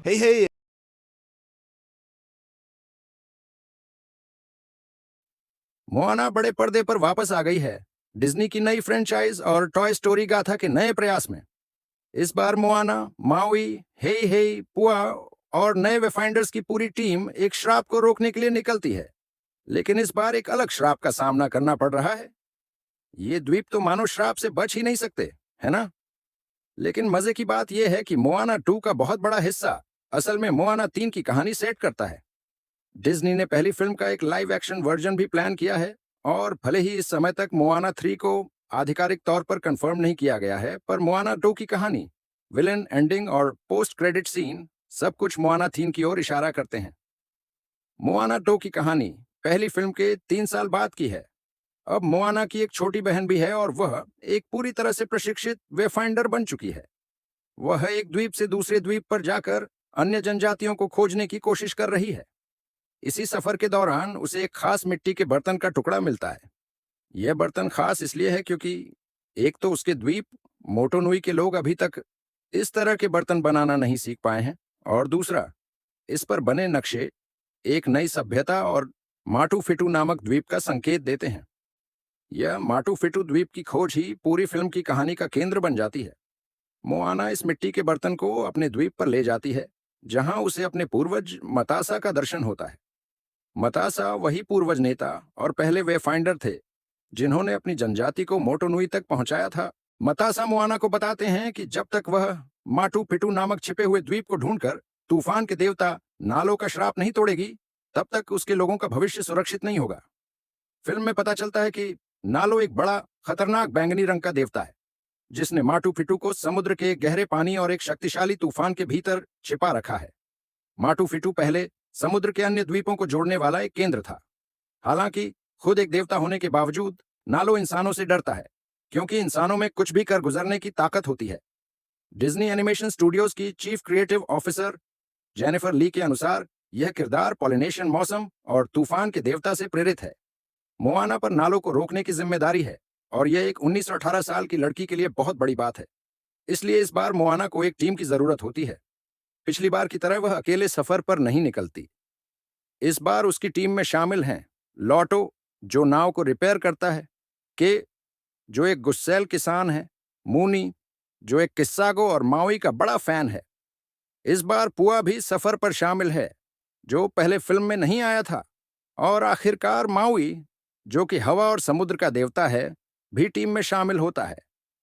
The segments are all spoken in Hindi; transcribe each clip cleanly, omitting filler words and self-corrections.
Hey, hey! मोआना बड़े पर्दे पर वापस आ गई है, डिज्नी की नई फ्रेंचाइज और टॉय स्टोरी गाथा के नए प्रयास में। इस बार मोआना, माउई, हेई हेई, पुआ और नए वेफाइंडर्स की पूरी टीम एक श्राप को रोकने के लिए निकलती है। लेकिन इस बार एक अलग श्राप का सामना करना पड़ रहा है। ये द्वीप तो मानो श्राप से बच ही नहीं सकते, है ना? लेकिन मजे की बात यह है कि मोआना 2 का बहुत बड़ा हिस्सा असल में मोआना 3 की कहानी सेट करता है। डिज्नी ने पहली फिल्म का एक लाइव एक्शन वर्जन भी प्लान किया है, और भले ही इस समय तक मोआना 3 को आधिकारिक तौर पर कंफर्म नहीं किया गया है, पर मोआना 2 की कहानी, विलेन, एंडिंग और पोस्ट क्रेडिट सीन सब कुछ मोआना 3 की ओर इशारा करते हैं। मोआना 2 की कहानी पहली फिल्म के 3 साल बाद की है। अब मोआना की एक छोटी बहन भी है और वह एक पूरी तरह से प्रशिक्षित वेफाइंडर बन चुकी है। वह एक द्वीप से दूसरे द्वीप पर जाकर अन्य जनजातियों को खोजने की कोशिश कर रही है। इसी सफर के दौरान उसे एक खास मिट्टी के बर्तन का टुकड़ा मिलता है। यह बर्तन खास इसलिए है क्योंकि एक तो उसके द्वीप मोटोनुई के लोग अभी तक इस तरह के बर्तन बनाना नहीं सीख पाए हैं, और दूसरा, इस पर बने नक्शे एक नई सभ्यता और माटू फिटू नामक द्वीप का संकेत देते हैं। यह माटू फिटू द्वीप की खोज ही पूरी फिल्म की कहानी का केंद्र बन जाती है। मोआना इस मिट्टी के बर्तन को अपने द्वीप पर ले जाती है, जहां उसे अपने पूर्वज मतासा का दर्शन होता है। मतासा वही पूर्वज नेता और पहले वे फाइंडर थे जिन्होंने अपनी जनजाति को मोटोनुई तक पहुंचाया था। मतासा मोआना को बताते हैं कि जब तक वह माटू पिटू नामक छिपे हुए द्वीप को ढूंढकर तूफान के देवता नालो का श्राप नहीं तोड़ेगी, तब तक उसके लोगों का भविष्य सुरक्षित नहीं होगा। फिल्म में पता चलता है कि नालो एक बड़ा खतरनाक बैंगनी रंग का देवता है, जिसने माटू फिटू को समुद्र के गहरे पानी और एक शक्तिशाली तूफान के भीतर छिपा रखा है। माटू फिटू पहले समुद्र के अन्य द्वीपों को जोड़ने वाला एक केंद्र था। हालांकि खुद एक देवता होने के बावजूद नालो इंसानों से डरता है, क्योंकि इंसानों में कुछ भी कर गुजरने की ताकत होती है। डिज्नी एनिमेशन स्टूडियोज की चीफ क्रिएटिव ऑफिसर जेनिफर ली के अनुसार यह किरदार पॉलिनेशियन मौसम और तूफान के देवता से प्रेरित है। मोआना पर नालो को रोकने की जिम्मेदारी है, और यह एक 19 और 18 साल की लड़की के लिए बहुत बड़ी बात है। इसलिए इस बार मोआना को एक टीम की जरूरत होती है। पिछली बार की तरह वह अकेले सफर पर नहीं निकलती। इस बार उसकी टीम में शामिल हैं लॉटो, जो नाव को रिपेयर करता है, के, जो एक गुस्सैल किसान है, मूनी, जो एक किस्सागो और माउई का बड़ा फैन है। इस बार पुआ भी सफर पर शामिल है, जो पहले फिल्म में नहीं आया था, और आखिरकार माउई, जो कि हवा और समुद्र का देवता है, भी टीम में शामिल होता है।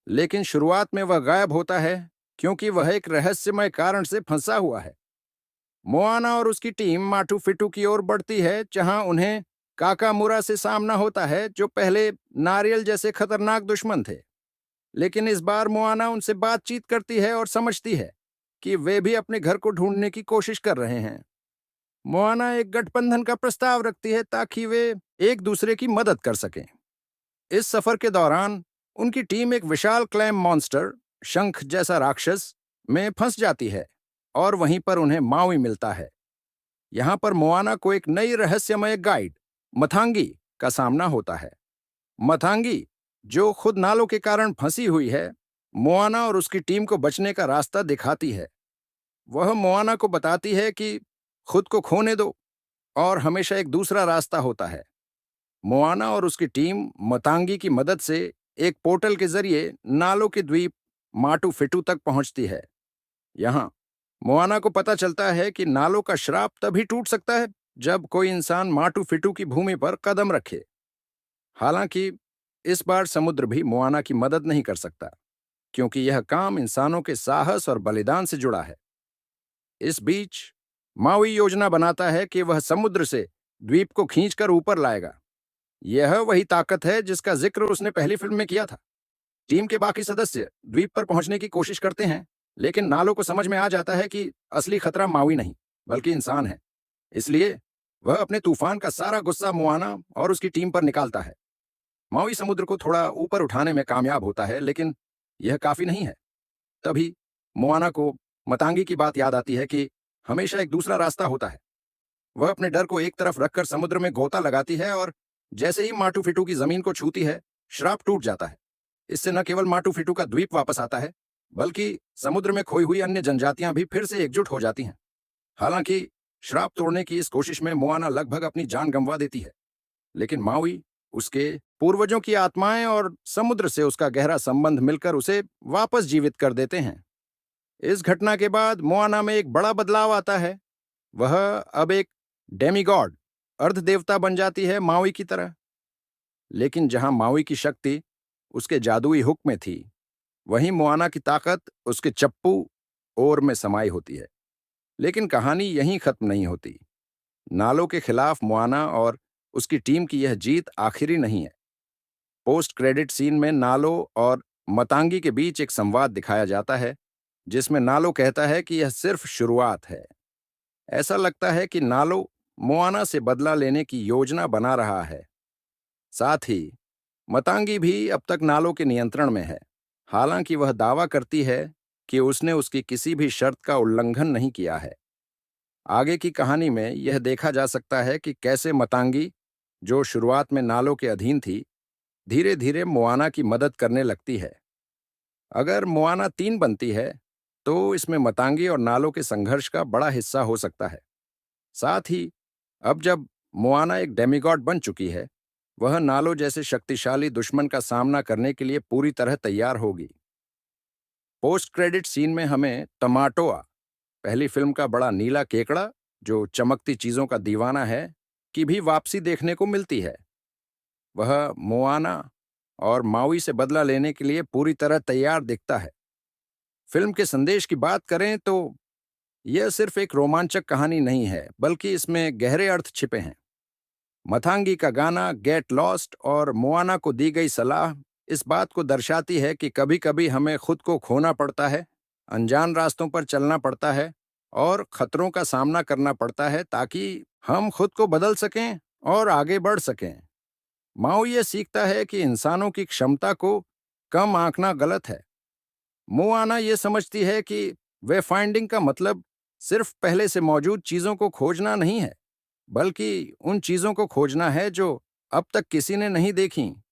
लेकिन शुरुआत में वह गायब होता है क्योंकि वह एक रहस्यमय कारण से फंसा हुआ है। मोआना और उसकी टीम माटू फिटू की ओर बढ़ती है, जहां उन्हें काकामुरा से सामना होता है, जो पहले नारियल जैसे खतरनाक दुश्मन थे। लेकिन इस बार मोआना उनसे बातचीत करती है और समझती है कि वे भी अपने घर को ढूंढने की कोशिश कर रहे हैं। मोआना एक गठबंधन का प्रस्ताव रखती है ताकि वे एक दूसरे की मदद कर सकें। इस सफर के दौरान उनकी टीम एक विशाल क्लैम मॉन्स्टर, शंख जैसा राक्षस, में फंस जाती है, और वहीं पर उन्हें माउई मिलता है। यहां पर मोआना को एक नई रहस्यमय गाइड, मथांगी, का सामना होता है। मथांगी, जो खुद नालों के कारण फंसी हुई है, मोआना और उसकी टीम को बचने का रास्ता दिखाती है। वह मोआना को बताती है कि खुद को खोने दो, और हमेशा एक दूसरा रास्ता होता है। मोआना और उसकी टीम मतांगी की मदद से एक पोर्टल के जरिए नालो के द्वीप माटू फिटू तक पहुंचती है। यहाँ मोआना को पता चलता है कि नालो का श्राप तभी टूट सकता है जब कोई इंसान माटू फिटू की भूमि पर कदम रखे। हालांकि इस बार समुद्र भी मोआना की मदद नहीं कर सकता, क्योंकि यह काम इंसानों के साहस और बलिदान से जुड़ा है। इस बीच माउई योजना बनाता है कि वह समुद्र से द्वीप को खींचकर ऊपर लाएगा। यह वही ताकत है जिसका जिक्र उसने पहली फिल्म में किया था। टीम के बाकी सदस्य द्वीप पर पहुंचने की कोशिश करते हैं, लेकिन नालो को समझ में आ जाता है कि असली खतरा माउई नहीं, बल्कि इंसान है। इसलिए वह अपने तूफान का सारा गुस्सा मोआना और उसकी टीम पर निकालता है। माउई समुद्र को थोड़ा ऊपर उठाने में कामयाब होता है, लेकिन यह काफी नहीं है। तभी मोआना को मतांगी की बात याद आती है कि हमेशा एक दूसरा रास्ता होता है। वह अपने डर को एक तरफ रखकर समुद्र में गोता लगाती है, और जैसे ही माटू फिटू की जमीन को छूती है, श्राप टूट जाता है। इससे न केवल माटू फिटू का द्वीप वापस आता है, बल्कि समुद्र में खोई हुई अन्य जनजातियां भी फिर से एकजुट हो जाती हैं। हालांकि श्राप तोड़ने की इस कोशिश में मोआना लगभग अपनी जान गंवा देती है, लेकिन माउई, उसके पूर्वजों की आत्माएं और समुद्र से उसका गहरा संबंध मिलकर उसे वापस जीवित कर देते हैं। इस घटना के बाद मोआना में एक बड़ा बदलाव आता है। वह अब एक डेमीगॉड, अर्ध देवता बन जाती है, माउई की तरह। लेकिन जहां माउई की शक्ति उसके जादुई हुक में थी, वहीं मोआना की ताकत उसके चप्पू ओर में समाई होती है। लेकिन कहानी यहीं खत्म नहीं होती। नालो के खिलाफ मोआना और उसकी टीम की यह जीत आखिरी नहीं है। पोस्ट क्रेडिट सीन में नालो और मतांगी के बीच एक संवाद दिखाया जाता है, जिसमें नालो कहता है कि यह सिर्फ शुरुआत है। ऐसा लगता है कि नालो मोआना से बदला लेने की योजना बना रहा है। साथ ही मतांगी भी अब तक नालो के नियंत्रण में है, हालांकि वह दावा करती है कि उसने उसकी किसी भी शर्त का उल्लंघन नहीं किया है। आगे की कहानी में यह देखा जा सकता है कि कैसे मतांगी, जो शुरुआत में नालो के अधीन थी, धीरे धीरे मोआना की मदद करने लगती है। अगर मोआना 3 बनती है, तो इसमें मतांगी और नालो के संघर्ष का बड़ा हिस्सा हो सकता है। साथ ही अब जब मोआना एक डेमिगॉड बन चुकी है, वह नालो जैसे शक्तिशाली दुश्मन का सामना करने के लिए पूरी तरह तैयार होगी। पोस्ट क्रेडिट सीन में हमें टमाटोआ, पहली फिल्म का बड़ा नीला केकड़ा जो चमकती चीजों का दीवाना है, की भी वापसी देखने को मिलती है। वह मोआना और माउई से बदला लेने के लिए पूरी तरह तैयार दिखता है। फिल्म के संदेश की बात करें तो यह सिर्फ एक रोमांचक कहानी नहीं है, बल्कि इसमें गहरे अर्थ छिपे हैं। मथांगी का गाना गेट लॉस्ट और मोआना को दी गई सलाह इस बात को दर्शाती है कि कभी-कभी हमें खुद को खोना पड़ता है, अनजान रास्तों पर चलना पड़ता है और खतरों का सामना करना पड़ता है, ताकि हम खुद को बदल सकें और आगे बढ़ सकें। माओ ये सीखता है कि इंसानों की क्षमता को कम आंकना गलत है। मोआना ये समझती है कि वे फाइंडिंग का मतलब सिर्फ पहले से मौजूद चीजों को खोजना नहीं है, बल्कि उन चीजों को खोजना है जो अब तक किसी ने नहीं देखी।